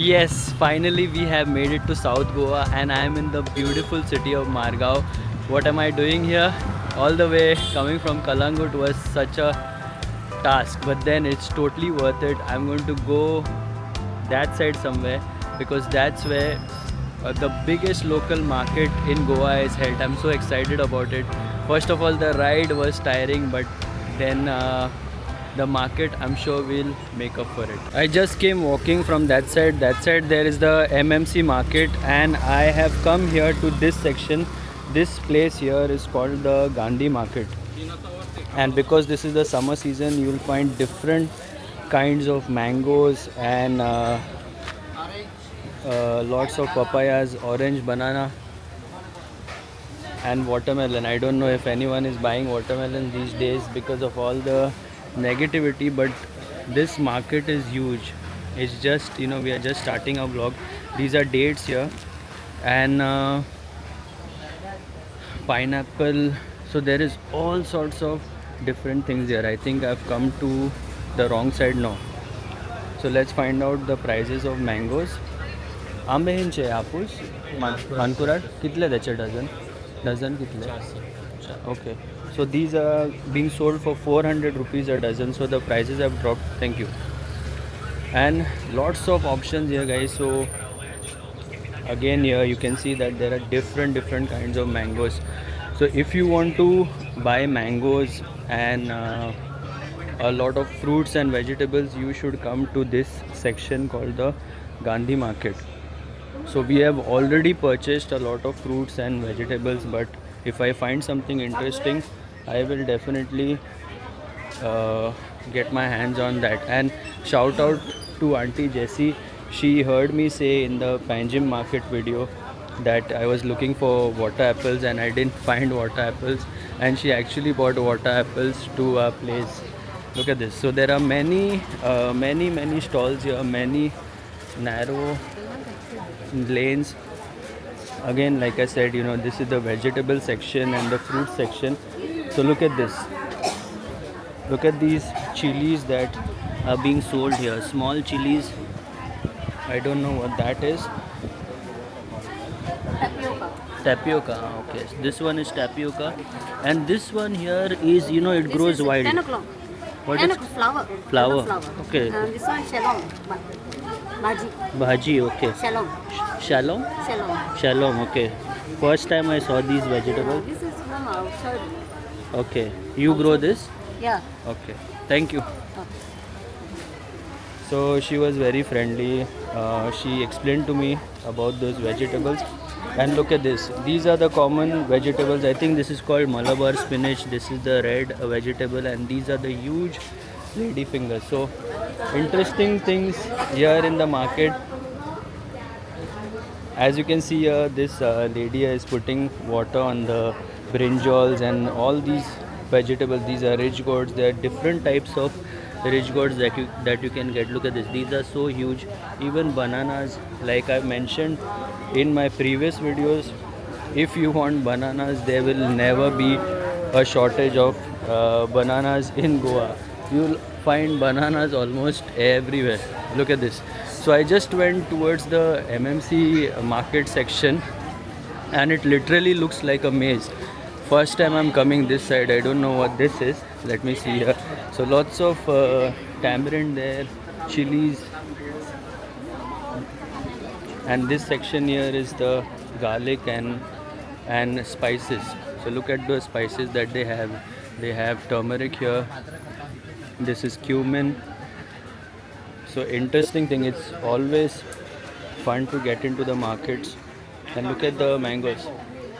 Yes, finally we have made it to South Goa and I am in the beautiful city of Margao. What am I doing here? All the way coming from Kalangut was such a task, but then it's totally worth it. I'm going to go that side somewhere because that's where the biggest local market in Goa is held. I'm so excited about it. First of all, the ride was tiring, but then the market, I'm sure we'll make up for it. I just came walking from that side. That side there is the MMC market and I have come here to this section. This place here is called the Gandhi market. And because this is the summer season, you will find different kinds of mangoes and lots of papayas, orange, banana and watermelon. I don't know if anyone is buying watermelon these days because of all the negativity, but this market is huge. It's just, we are just starting our vlog. These are dates here and pineapple. So there is all sorts of different things here. I think I've come to the wrong side now. So let's find out the prices of mangoes. आंबे ह्यांचे हापूस मानकुराद कितले त्याचे dozen कितले okay, so these are being sold for 400 rupees a dozen, so the prices have dropped. Thank you. And lots of options here, guys. So again, here you can see that there are different kinds of mangoes. So if you want to buy mangoes and a lot of fruits and vegetables, you should come to this section called the Gandhi market. So we have already purchased a lot of fruits and vegetables, but if I find something interesting, I will definitely get my hands on that. And shout out to Auntie Jessie. She heard me say in the Panjim market video that I was looking for water apples and I didn't find water apples, and she actually bought water apples to our place. Look at this. So there are many stalls here, many narrow lanes. Again, like I said, this is the vegetable section and the fruit section. So look at this. Look at these chilies that are being sold here. Small chilies. I don't know what that is. Tapioca. Okay. This one is tapioca. And this one here is, it grows wild. 10 o'clock. What 10 is o'clock flower. flower? Flower. Okay. This one shalom. Bhaji. Bhaji. Okay. Shalom. Shalom? Shalom. Shalom. Okay. First time I saw these vegetables. This is from outside. Okay. You grow this? Yeah. Okay. Thank you. Okay. So she was very friendly. She explained to me about those vegetables. And look at this. These are the common vegetables. I think this is called Malabar spinach. This is the red vegetable, and these are the huge lady fingers. So interesting things here in the market. As you can see here, this lady is putting water on the brinjals and all these vegetables. These are ridge gourds. There are different types of ridge gourds that you can get. Look at this. These are so huge. Even bananas, like I mentioned in my previous videos, if you want bananas, there will never be a shortage of bananas in Goa. You'll find bananas almost everywhere. Look at this. So I just went towards the MMC market section and it literally looks like a maze. First time I'm coming this side. I don't know what this is. Let me see here. So lots of tamarind there, chilies, and this section here is the garlic and spices. So look at the spices that they have. They have turmeric here. This is cumin. So interesting thing. It's always fun to get into the markets. And look at the mangoes.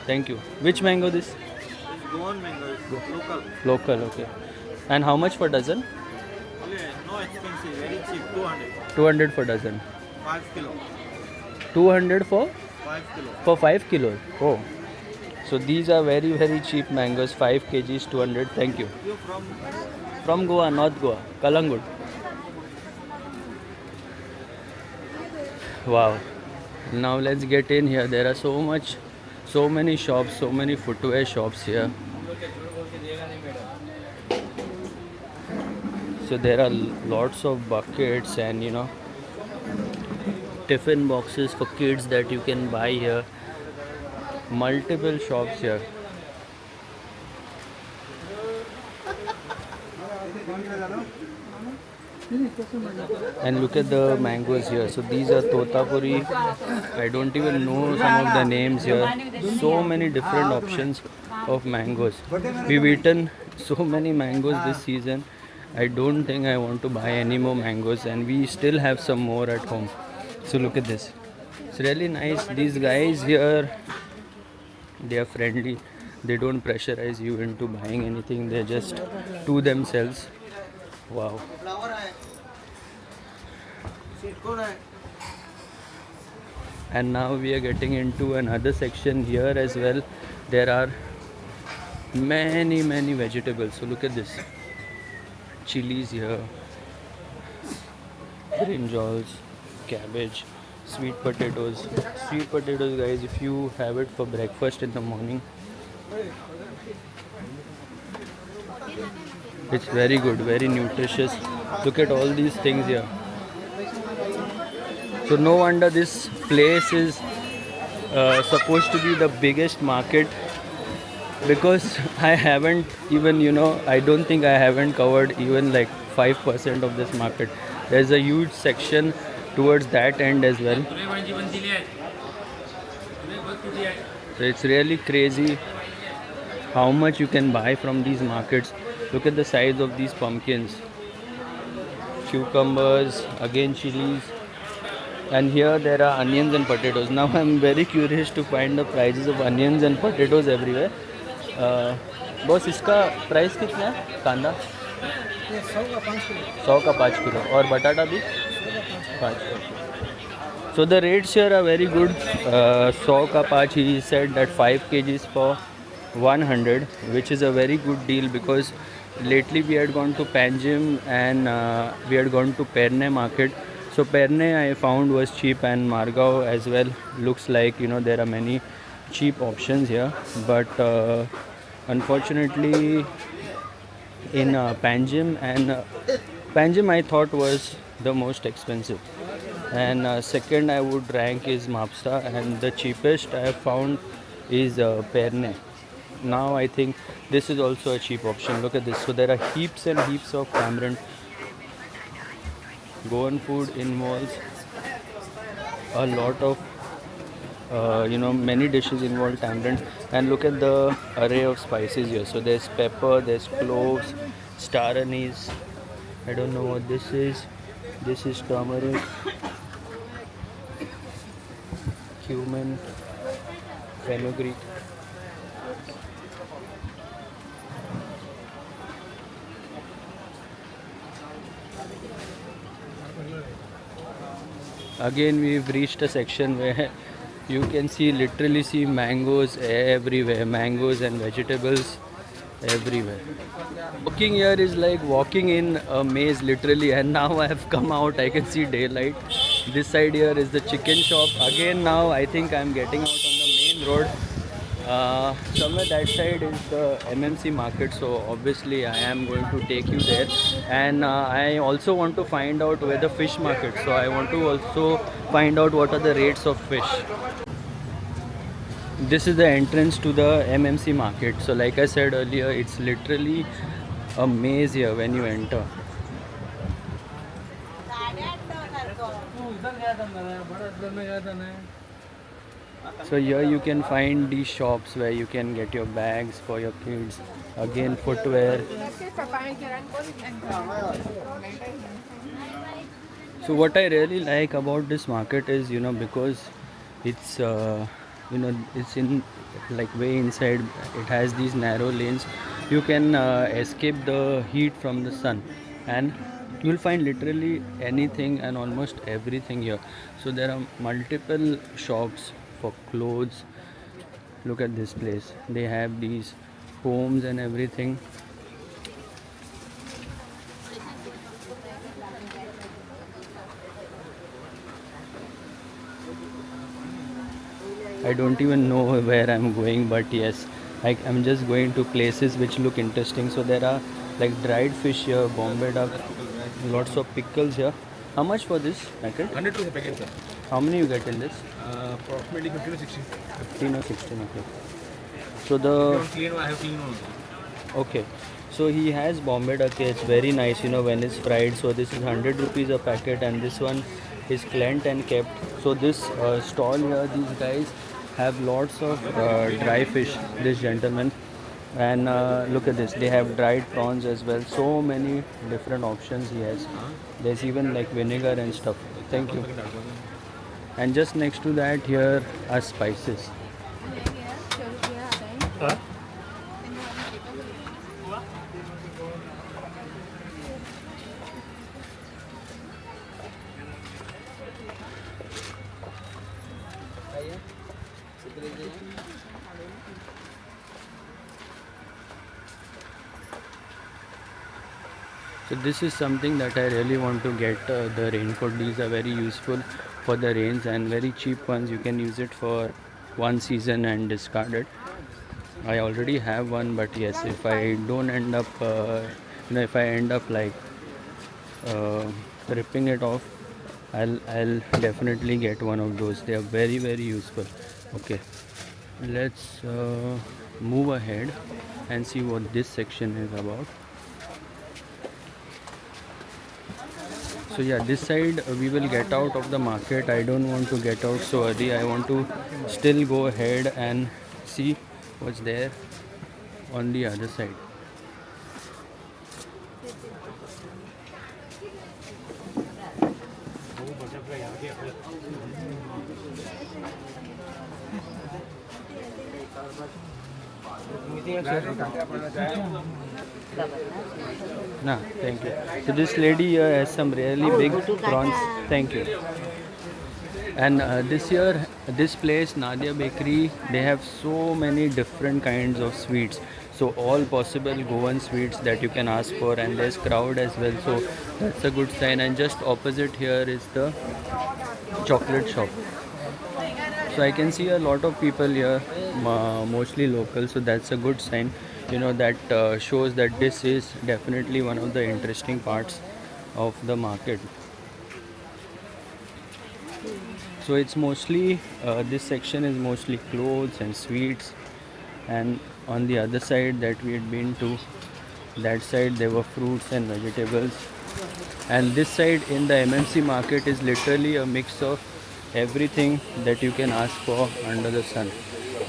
Thank you. Which mango this? Goan mangoes, local. Local, okay. And how much for dozen? No expensive, very cheap, 200. 200 for dozen. 5 kilo. 200 for 5 kilo. 5 kilos. Oh. So these are very cheap mangoes. 5 kgs, 200. Thank you. You from? From Goa, North Goa, Kalangut. Wow. Now let's get in here. There are so many shops, so many footwear shops here. So there are lots of buckets and tiffin boxes for kids that you can buy here. Multiple shops here. And look at the mangoes here. So these are totapuri. I don't even know some of the names here. So many different options of mangoes. We've eaten so many mangoes this season. I don't think I want to buy any more mangoes, and we still have some more at home. So look at this. It's really nice. These guys here, they are friendly. They don't pressurize you into buying anything. They're just to themselves. Wow. And now we are getting into another section here as well. There are many vegetables. So look at this. Chilies here, brinjals, cabbage, sweet potatoes. Sweet potatoes, guys, if you have it for breakfast in the morning, it's very good, very nutritious. Look at all these things here. So no wonder this place is supposed to be the biggest market, because I haven't even, I don't think I haven't covered even like 5% of this market. There's a huge section towards that end as well. So it's really crazy how much you can buy from these markets. Look at the size of these pumpkins, cucumbers, again chilies, and here there are onions and potatoes. Now I'm very curious to find the prices of onions and potatoes everywhere. Boss इसका price कितना है? कांदा 100 का 5 kilo और बटाटा भी 5 kilo. So the rates here are very good. 100 का 5, he said that 5 kgs for 100, which is a very good deal, because lately we had gone to Panjim and we had gone to Perne market. So Perne I found was cheap, and Margao as well. Looks like there are many cheap options here, but unfortunately in Panjim, and Panjim I thought was the most expensive, and second I would rank is Mapsa, and the cheapest I have found is Perne. Now I think this is also a cheap option. Look at this. So there are heaps and heaps of tamarind. Goan food involves a lot of many dishes involve tamarind, and look at the array of spices here. So there's pepper, there's cloves, star anise, I don't know what this is turmeric, cumin, fenugreek. Again we've reached a section where you can literally see mangoes everywhere, mangoes and vegetables everywhere. Walking here is like walking in a maze literally, and now I have come out, I can see daylight. This side here is the chicken shop. Again now I think I'm getting out on the main road. Somewhere that side is the MMC market, so obviously I am going to take you there, and I also want to find out where the fish market, so I want to also find out what are the rates of fish. This is the entrance to the MMC market. So like I said earlier, it's literally a maze here when you enter. So here you can find these shops where you can get your bags for your kids, again footwear. So what I really like about this market is, because it's it's in like way inside. It has these narrow lanes. You can escape the heat from the sun, and you'll find literally anything and almost everything here. So there are multiple shops for clothes. Look at this place. They have these homes and everything. I don't even know where I'm going, but yes, I'm just going to places which look interesting. So there are like dried fish here, Bombay duck, lots of pickles here. How much for this packet? 100 rupees a packet, sir. How many you get in this? Approximately 50 to 60. 15 or 16, okay. So If you the, want clean one, I have clean one also. okay. So he has Bombay Duck, it's very nice, when it's fried. So this is 100 rupees a packet, and this one is cleansed and kept. So this stall here, these guys have lots of dry fish, this gentleman. And look at this, they have dried prawns as well. So many different options he has. There's even like vinegar and stuff. Thank you. And just next to that here are spices. So this is something that I really want to get, the raincoat. These are very useful for the rains and very cheap ones. You can use it for one season and discard it. I already have one, but yes, if I don't end up, if I end up like ripping it off, I'll definitely get one of those. They are very useful. Okay, let's move ahead and see what this section is about. So yeah, this side we will get out of the market. I don't want to get out so early. I want to still go ahead and see what's there on the other side. Nah, thank you. So this lady here has some really big prawns. Thank you. And this year, this place, Nadia Bakery, they have so many different kinds of sweets. So all possible Goan sweets that you can ask for, and there's crowd as well. So that's a good sign. And just opposite here is the chocolate shop. So I can see a lot of people here, mostly local. So that's a good sign. That shows that this is definitely one of the interesting parts of the market. So it's mostly, this section is mostly clothes and sweets, and on the other side that we had been to, that side there were fruits and vegetables, and this side in the MMC market is literally a mix of everything that you can ask for under the sun.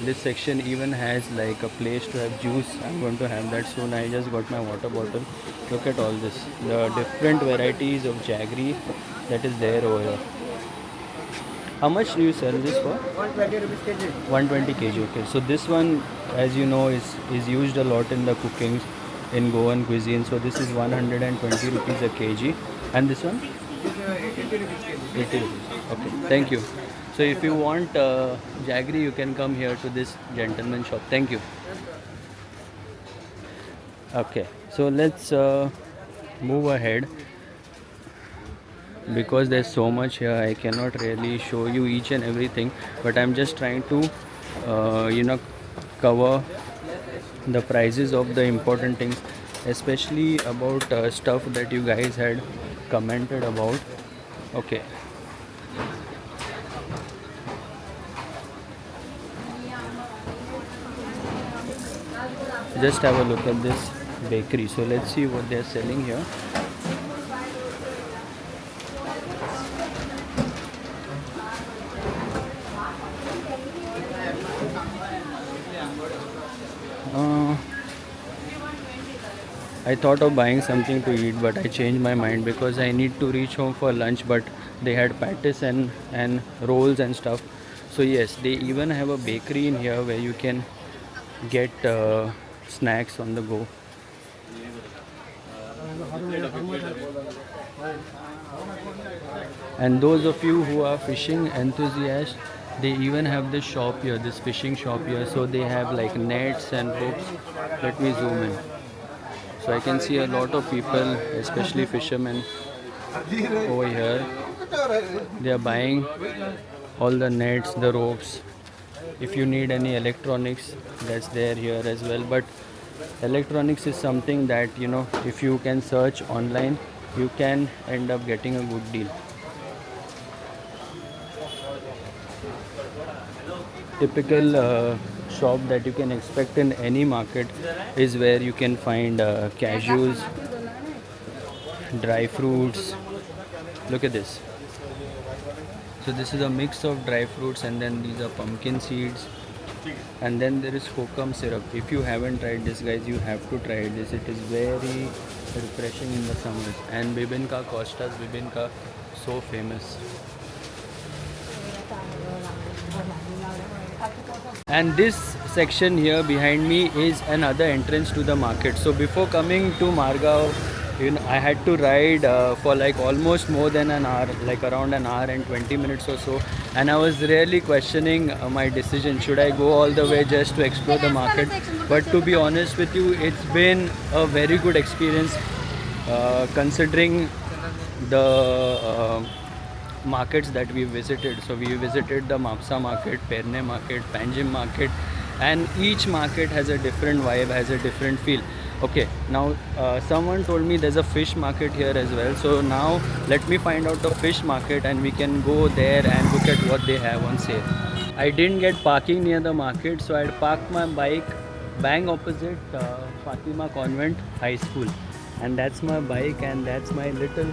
This section even has like a place to have juice. I'm going to have that soon. I just got my water bottle. Look at all this, the different varieties of jaggery that is there over here. How much do you sell this for? 120 rupees kg. 120 kg. Okay, so this one, as you know, is used a lot in the cooking in Goan cuisine. So this is 120 rupees a kg, and this one This 80 rupees kg. 80 rupees. Okay, thank you. So if you want jaggery, you can come here to this gentleman's shop. Thank you. Okay, so let's move ahead. Because there's so much here, I cannot really show you each and everything, but I'm just trying to cover the prices of the important things, especially about stuff that you guys had commented about. Okay, just have a look at this bakery. So let's see what they're selling here. I thought of buying something to eat, but I changed my mind because I need to reach home for lunch. But they had patties and rolls and stuff. So yes, they even have a bakery in here where you can get snacks on the go. And those of you who are fishing enthusiasts, they even have this shop here, this fishing shop here. So they have like nets and hooks. Let me zoom in. So I can see a lot of people, especially fishermen over here. They are buying all the nets, the ropes. If you need any electronics, that's there here as well. But electronics is something that, if you can search online, you can end up getting a good deal. Typical shop that you can expect in any market is where you can find cashews, dry fruits. Look at this. So this is a mix of dry fruits, and then these are pumpkin seeds, and then there is kokum syrup. If you haven't tried this, guys, you have to try this. It is very refreshing in the summers. And bibinka, Costa's bibinka, so famous. And this section here behind me is another entrance to the market. So before coming to Margao, I had to ride for like almost more than an hour, like around an hour and 20 minutes or so. And I was really questioning my decision. Should I go all the way just to explore the market? But to be honest with you, it's been a very good experience considering the markets that we visited. So we visited the Mapsa market, Perne market, Panjim market, and each market has a different vibe, has a different feel. Okay, now someone told me there's a fish market here as well. So now let me find out the fish market and we can go there and look at what they have on sale. I didn't get parking near the market, so I had parked my bike bang opposite Fatima Convent High School. And that's my bike and that's my little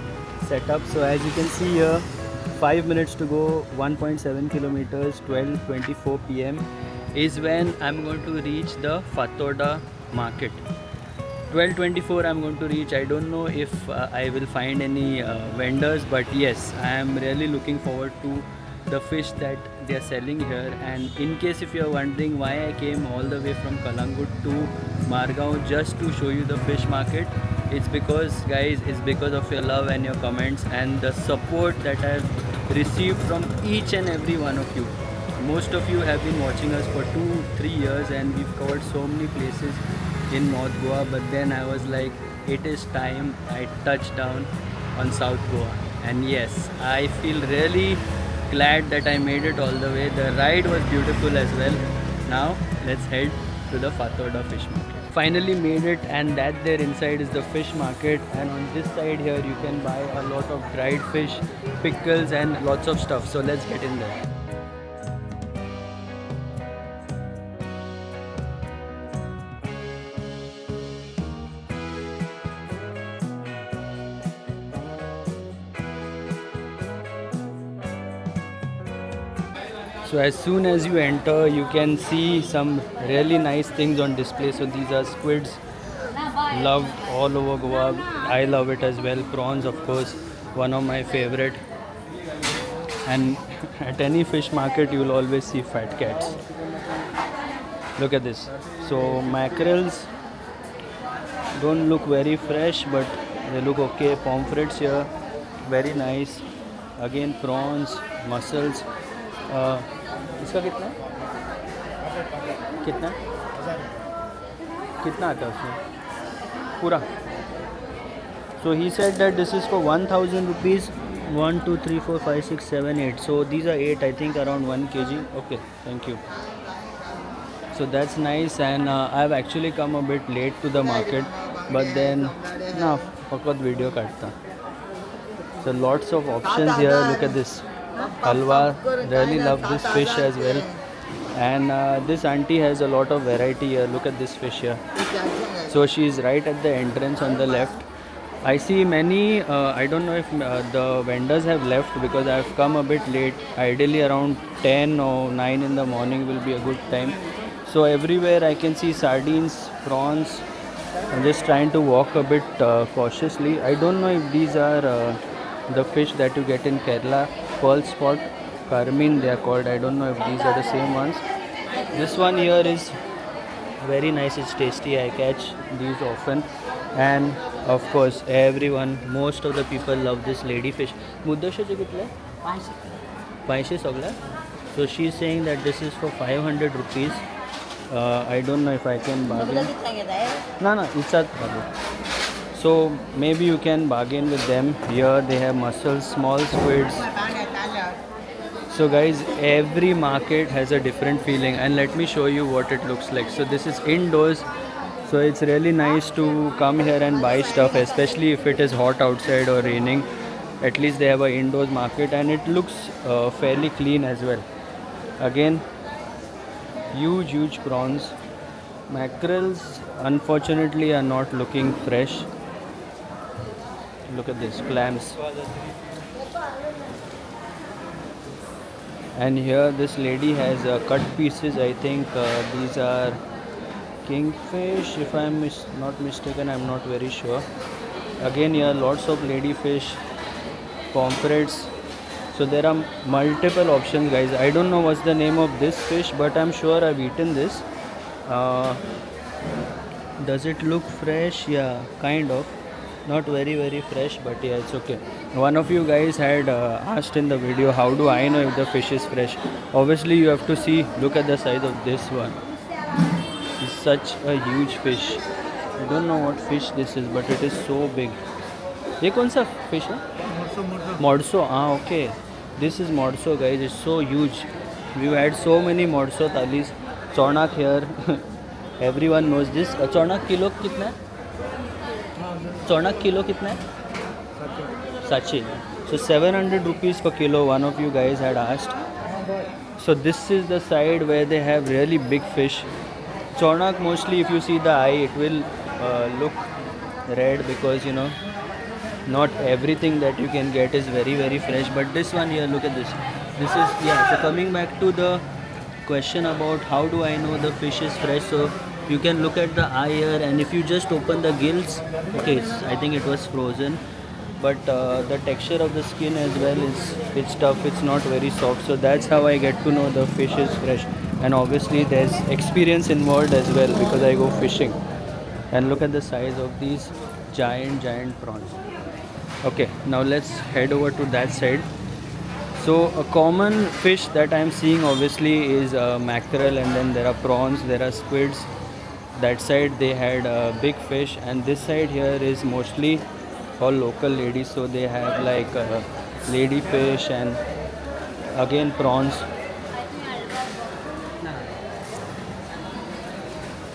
setup. So as you can see here, 5 minutes to go, 1.7 kilometers, 12:24 p.m. is when I'm going to reach the Fatoda market. 12:24 I'm going to reach. I don't know if I will find any vendors, but yes, I am really looking forward to the fish that they are selling here. And in case if you are wondering why I came all the way from Kalangut to Margao just to show you the fish market, it's because, guys, it's because of your love and your comments and the support that I've received from each and every one of you. Most of you have been watching us for 2-3 years and we've covered so many places in North Goa, but then I was like, it is time I touch down on South Goa. And yes, I feel really glad that I made it all the way. The ride was beautiful as well. Now let's head to the Fatoda fish market. Finally made it, and that there inside is the fish market, and on this side here you can buy a lot of dried fish, pickles and lots of stuff. So let's get in there. So as soon as you enter, you can see some really nice things on display. So these are squids, loved all over Goa. I love it as well. Prawns, of course, one of my favorite. And at any fish market, you will always see fat cats. Look at this. So mackerels don't look very fresh, but they look okay. Pomfrets here, very nice. Again, prawns, mussels. इसका कितना कितना कितना आता है उसमें पूरा? So he said that this is for 1,000 rupees. 1, 2, 3, 4, 5, 6, 7, 8. So these are 8, I think, around 1 kg. Okay, thank you. So that's nice, and I've actually come a bit late to the market, but then na fakat video katta. So lots of options here. Look at this. Halwa, really love this fish as well. And this auntie has a lot of variety here. Look at this fish here. So she is right at the entrance on the left. I see many, I don't know if the vendors have left because I have come a bit late. Ideally around 10 or 9 in the morning will be a good time. So everywhere I can see sardines, prawns. I'm just trying to walk a bit cautiously. I don't know if these are the fish that you get in Kerala. Pearl spot, carmine they are called. I don't know if these are the same ones. This one here is very nice, it's tasty. I catch these often. And of course everyone, most of the people love this ladyfish. Muddashache kitla hai? 500 sagla. So she's saying that this is for 500 rupees. I don't know if I can bargain. No, it's at so maybe you can bargain with them. Here they have mussels, small squids. So guys, every market has a different feeling, and let me show you what it looks like. So this is indoors, so it's really nice to come here and buy stuff, especially if it is hot outside or raining. At least they have an indoors market, and it looks fairly clean as well. Again, huge prawns. Mackerels unfortunately are not looking fresh. Look at this, clams. And here this lady has cut pieces. I think these are kingfish, if I'm not mistaken. I'm not very sure. Again, here lots of ladyfish, pomfrets. So there are multiple options, guys. I don't know what's the name of this fish, but I'm sure I've eaten this. Does it look fresh? Yeah, kind of. Not very fresh, but yeah, it's okay. One of you guys had asked in the video, how do I know if the fish is fresh? Obviously you have to see. Look at the size of this one. It's such a huge fish. I don't know what fish this is, but it is so big. ये कौन सा fish है? Modso. Okay. This is Modso, guys. It's so huge. We've had so many Modso thalis. Chonak here. Everyone knows this. Chonak kilo कितना है? Chonak kilo कितना है? Sachi. So 700 rupees per kilo. One of you guys had asked. So this is the side where they have really big fish. Chonak, mostly if you see the eye, it will look red, because you know not everything that you can get is very fresh. But this one here, look at this. This is, yeah. So coming back to the question about how do I know the fish is fresh, so you can look at the eye here, and if you just open the gills, okay, I think it was frozen, but the texture of the skin as well it's tough. It's not very soft. So that's how I get to know the fish is fresh. And obviously there's experience involved as well, because I go fishing. And look at the size of these giant prawns. Okay, now let's head over to that side. So a common fish that I'm seeing obviously is mackerel, and then there are prawns, there are squids. That side they had big fish, and this side here is mostly all local ladies. So they have like lady fish and again prawns.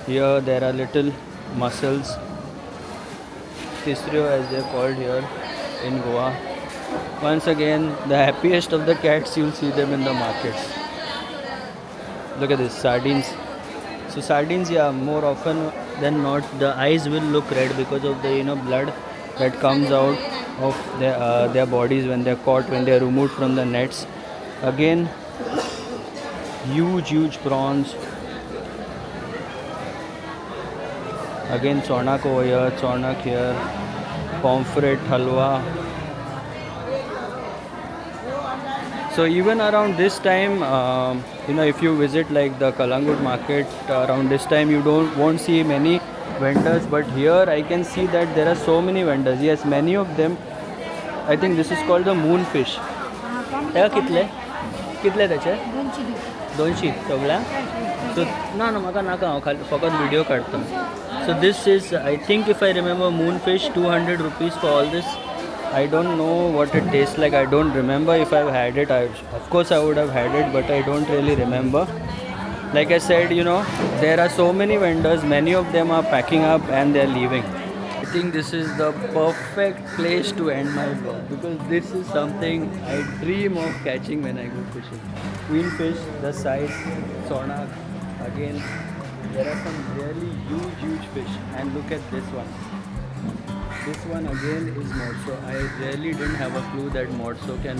Here there are little mussels, tisrio as they're called here in Goa. Once again, the happiest of the cats, you'll see them in the markets. Look at this, sardines. So sardines, yeah, more often than not, the eyes will look red because of the blood that comes out of their bodies when they're caught, when they're removed from the nets. Again, huge prawns. Again, chonak over here, chonak here, pomfret, halwa. So even around this time, if you visit like the Kalangut market around this time, you won't see many vendors. But here I can see that there are so many vendors. Yes, many of them. I think this is called the moonfish. कितले त्याचे? 200 सगळ्या. So ना म्हाका नाका, हांव फकत video काडटा. So this is, I think if I remember, moonfish, 200 rupees for all this. I don't know what it tastes like. I don't remember if I've had it. Of course I would have had it, but I don't really remember. Like I said, there are so many vendors. Many of them are packing up and they're leaving. I think this is the perfect place to end my vlog, because this is something I dream of catching when I go fishing. Queenfish, the size, sonak. Again, there are some really huge fish. And look at this one. This one again is Modso. I really didn't have a clue that Modso can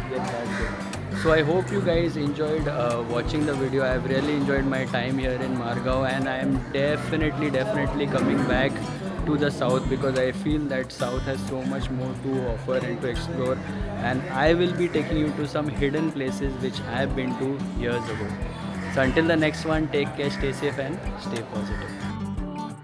get that good. So I hope you guys enjoyed watching the video. I've really enjoyed my time here in Margao, and I am definitely coming back to the south, because I feel that south has so much more to offer and to explore, and I will be taking you to some hidden places which I've been to years ago. So until the next one, take care, stay safe and stay positive.